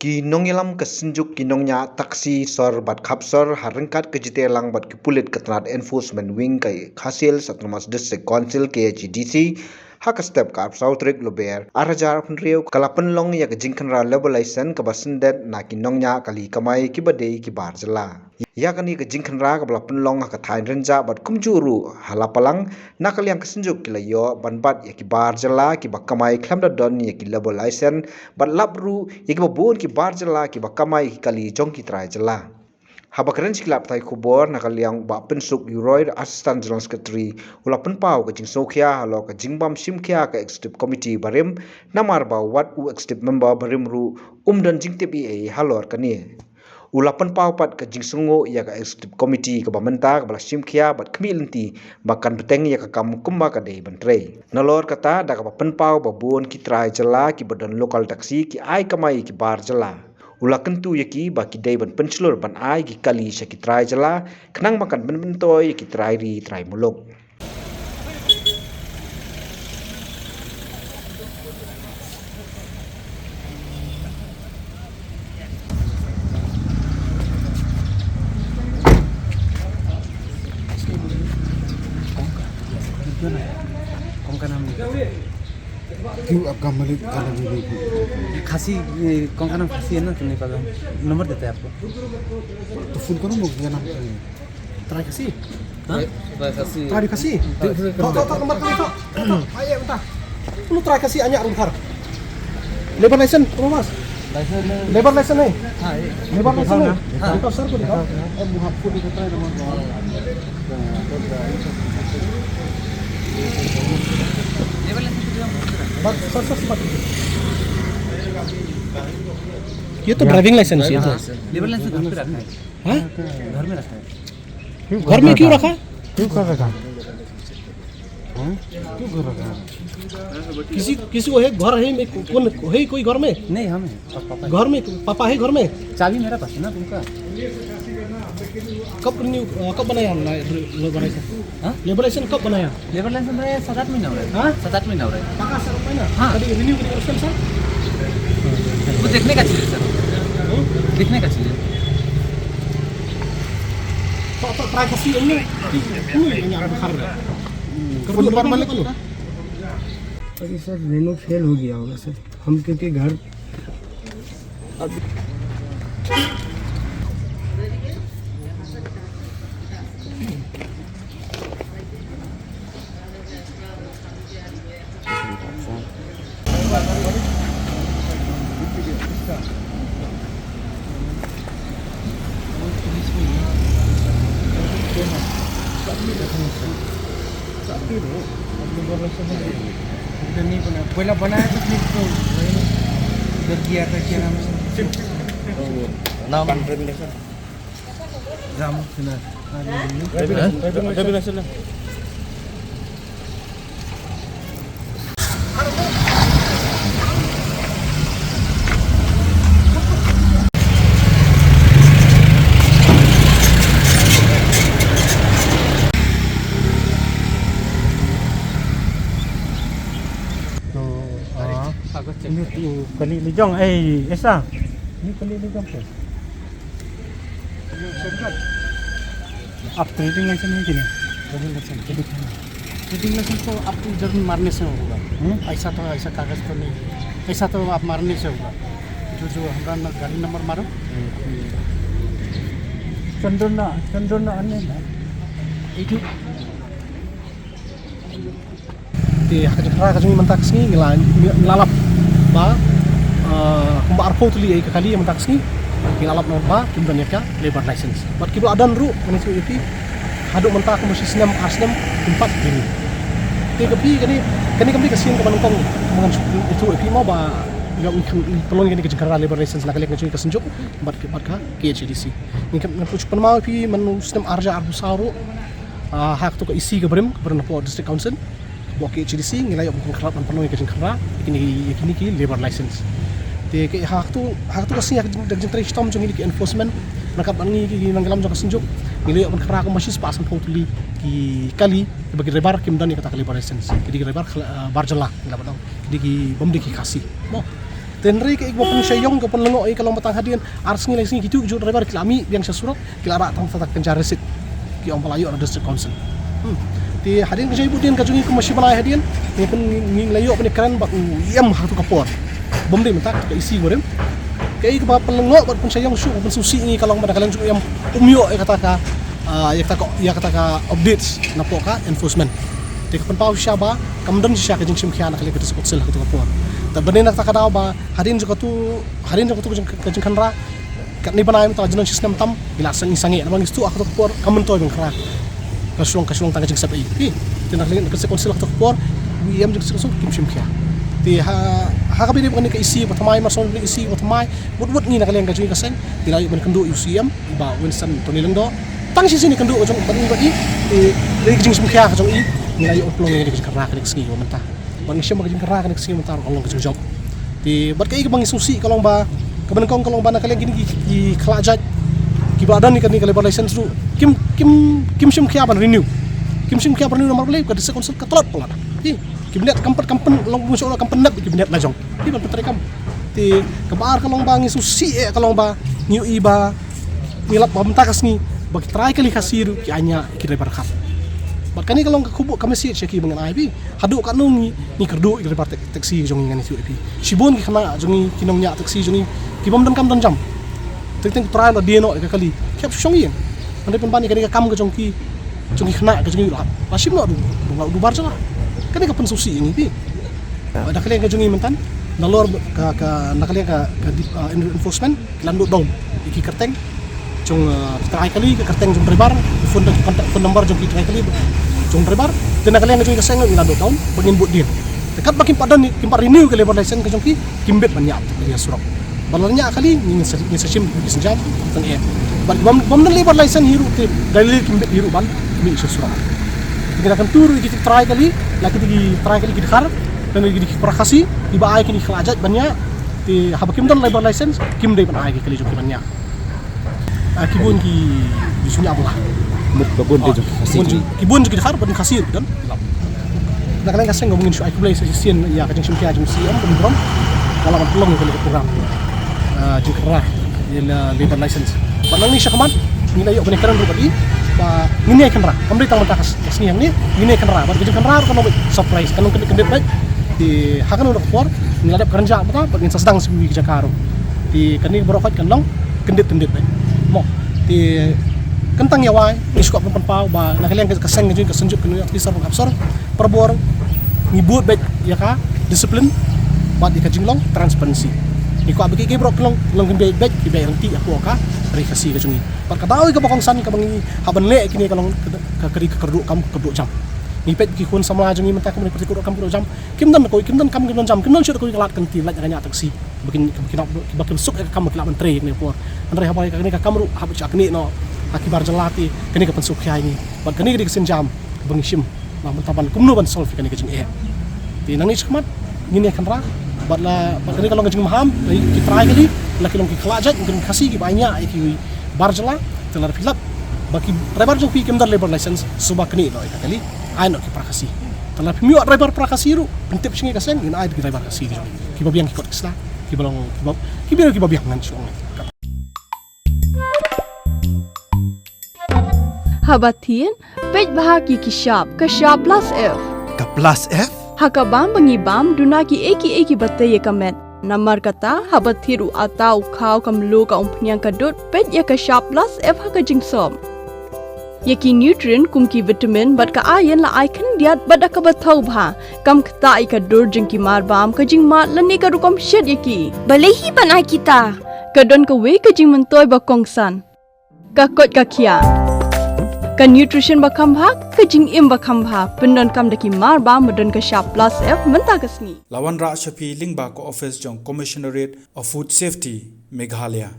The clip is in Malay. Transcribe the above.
Ki nongilam kesenjuk ki nongnya taksi sor bat kapsor harengkat ke jitelang bat kipulit ketrat enforcement wing kai hasil satnamas district council KHDC hak step kap sautrik lober arajar punriu kalapan long ya kejingkanra levelization kabasendet na ki nongnya kali kamai ki badei ki barjela ya kani kejingkanra kabalapan long hak thain renja bat kumjuru halapalang nakal yang kesenjuk kilayo banbat ya ki barjela ki bakamai klamda don ya ki levelization bat labru ya ki babun ki barjela ki bakamai ki kali jong ki trai jela haba keren siklap tai kubor nakal yang ba pensuk yuroy assistant general secretary ula penpau ke jing sokhia halo ke jingbam simkhia ke executive committee barim namar ba wat u executive member barim ru dan jing tip e halor kani ula penpau pat ke jing sungo ya ke executive committee ke bamenta ke bala simkhia bat kemilenti bakan beteng ya ke kam kumba ka dei bantre nalor kata da ka penpau babun ki trai jela ki badan local taxi ki ai kamai ki bar jela ula kentu yaki baki day ban pencelur ban ai ki kali syaki trai jela kenang makan bentoy yaki trai ri trai muluk कौन का नाम क्यों आपका मलिक का नाम नहीं खासी कौन का नाम खासी है ना तो नहीं पता नंबर देते हैं आपको तो फोन करो मुझे क्या नाम है Try kasih. खासी Try kasih. Tok nomor kali tok. Ayo bentar. Lu try kasih anyak bentar. Labor license, Mas. Labor license nih. Labor license nih. Itu sir ko dikau. बुहा फोन को try number Bak, sir sempat. ये तो driving licence है labour licence घर पे रखा है हाँ घर में रखा है घर में क्यों रखा क्यों कर रखा क्यों कर रखा किसी को है घर है में कौन है कोई घर में नहीं हम हैं पापा घर में पापा है घर में चाबी मेरा पास है ना तुमका कब बनाया लेबर लाइसेंस हाँ? लेबर लाइसेंस कब बनाया लेबर लाइसेंस मेरा 7-8 महीना हो रहा है हाँ? 7-8 महीना हो रहा है पक्का सर है ना हाँ। कभी रिन्यू करें सर वो देखने का चीज़ है सर देखने का चीज़ है तो try kasih ini hanya ada bekar phone number Malik अरे सर रेनो फेल हो गया होगा सर हम क्योंकि घर नहीं बना पहला बनाया तो फिर तो जब किया था क्या नाम से नाम रामू Sinha ini tu kali lijong Esa ini kali lijong ke आप ट्रेडिंग लाइसेंस है कि नहीं ट्रेडिंग लाइसेंस ड्राइविंग लाइसेंस तो आपको जब मारने से होगा ऐसा तो ऐसा कागज तो नहीं ऐसा तो आप मारने से होगा जो हमारा गाड़ी नंबर मारो चंद्रना अन्य ना itu di hakikatnya kami mentak sini ngelalap ba kumba arpo tuli ai kali yang mentak sini ngelalap nomba kemudian ya labor license bat kibla adan ru menisku itu haduk mentak ke sistem asnem tempat ini tiga pi kami kesin ke manungkong dengan itu pi mau ba nggak pelon gini kejengkara labor license nak lihat ngecui kesenjuk bat ka KHDC ini kan pucuk penmau pi menu sistem arja arbu saru hak tu ke isi ke berim ke district council bawa ke HDC nilai yang kerap penuh kerja kerja ini ki labor license. Te ke hak tu kasi yang jeng teri stom jeng ini ki enforcement nakap ani ki nanggalam jeng kesenjuk nilai yang kerja ko masih pasan potuli ki kali bagi rebar kim dan kata labor license. Jadi rebar barjala nggak tahu. Jadi ki bom di ki kasih. Mo tenri ke ikbo pun syayong ke pun lengok kalau matang hadian ars ngi lagi gitu jujur driver kilami yang sesurok kilara tang tatak kencaresit ki om palayo ada district council ti hadian ke ibu ka jungi ke masih balai hadian ni pun ngi layo pun keren bak yam hatu kapor bom de mentak ke isi gorem ke ik ba pelengok bat pun syayong su pun susi ni kalau pada kalian yang umyo kata ka updates napoka enforcement ti pun pau syaba kamdon sya ke jing simkhian kali ke district council hatu kapor ta benin nak takadaw ba hadin joko tu kajing kanra kat ni banay ta jenon sistem tam ila sang isangi namang istu aku por kamen toy bang kra kasulong tanga jing sabai ti tinak lagi ke konsil aku por yam jing susu kim sim kya ti ha ka bini bani ka isi batamay mason bini isi batamay wut ni nak leng ka jing kasen ila ban kendu usiam ba Winston Tony Lendo tang sini kendu jong bani bani ti jing sim kya ka jong i ila yo oplong ni ka kra ka sini mentah bang siya maging kara ka nagsi mentar kalong ka job ti bat kay bang isusi kalong ba kaban kalong ba nakalian gini gi khlajat ki badan ni kan ni labor license ru kim sim kya ban renew nomor plate ka disa konsul ka tolot pala ti kibinet kampen long muso kampen nak kibinet lajong ti ban petri kam ti kabar kalong ba ngisusi kalong ba new iba nilap ba mentakas ni bag try kali kasiru ki anya ki labor kap Bakani kalau kubuk kami sih ceki mengenai IP, hadu kat nungi ni kerdu dari partai taksi jongi dengan itu IP. Sibun ki kena jongi kinongnya taksi jongi ki bom dan kam dan jam. Tentang trial dia no kali. Kiap jongi. Anda pun bani kani kam ke jongi kena ke jongi lah. Masih no du bar jala. Kani ka pensusi ini pi. Ada kali ke jongi mentan. Nalor ke nakali ke enforcement landu down. Iki kerteng. Jong terakhir kali ke kerteng jong driver phone number jong terakhir kali jong driver dan kalian ngejong keseng ila do tahun bangin bud din dekat bakin padan ni kimpar renew ke labor license ke jong ki kimbet banyak dia surok balalnya kali ni sesim senjam tang e bam dan labor license hiru te dalil kimbet hiru ban mi surok kita akan turu kita try kali lagi try kali kita khar dan lagi prakasi tiba ai kini khlajat banyak ti habakim dan labor license kim dai ban ai kali jong banyak kibun ki disunya apa lah Kebun dia kibun juga dihar pada kasir dan nak kalian kasih ngomongin soal kibulai sesian ya kajang simkia jam siam pembrom kalau pelong kalau program jengkerah dia labor license padang ni syakaman nilai yuk penekaran berubah ba ngini akan ra pemerintah mentakas kasni yang ni ngini akan ra ba kajang ra kan surprise kan kendit baik di hakan udah keluar ngiladap kerja apa pagin sedang sebi Jakarta di kani berofat kan long kendit baik mo di kentang ya wai iskop pau ba nakalian kaseng ngejui kasenjuk kenu officer kapsor perbor ngibut baik ya ka disiplin bat di kajinglong transparency iko abiki ge brok long baik ki baik renti aku ka rekasi ka jungi par kadawi ka bokong san ka bangi haban le kini kalong ka keri ka kerdu kam kerdu jam ni pet ki kun sama jungi mentak kam perti kerdu kam kerdu jam kim dan kam jam kim dan syut ko kelat kan ti laj nganya taksi bikin bakil suk ka kam kelat mentre ni por andre habai ka ni ka kamru habu chakni no akibar jelati kini ka pensuk kaya ini bag kini ka senjam bangishim ma mentaban kumno ban solve kini ka jing ti nang ni chakmat ngini kan ra badla kini kalau ngajing maham ki try kali laki long ki khlajat mungkin kasi ki banyak ki barjala telar filap baki driver jong pi kemdar labor license suba kini no kali ai no ki prakasi telar pimiu driver prakasi ru pentip singi kasen ngin ai ki driver kasi ki babiang ki kot kisla ki balong ki babiang ngan song Habatin, pej bahagi kishap, kashap plus F. Ka plus F? Hakabam bangibam duna ki eki batay kamet. Namar kata habathiru atau kau kamlu ka umpnyang kadut pej ya kashap plus F haka jingsom. Yaki nutrient kum ki vitamin bat ka iron la icon diat bat ka bathau bha kam kta ka dur jing ki marbam ka jing mat lani ka rukom shed yaki. Balehi banai kita. Kadon ka we ka jing mentoy ba kongsan. Ka kot ka kia. Ka nutrition bakam bhag ka jing im bakam bha pendon kam daki mar ba medon ka sharp plus F menta kasni Lawan Ra Shafi Lingba ko office jong Commissionerate of Food Safety Meghalaya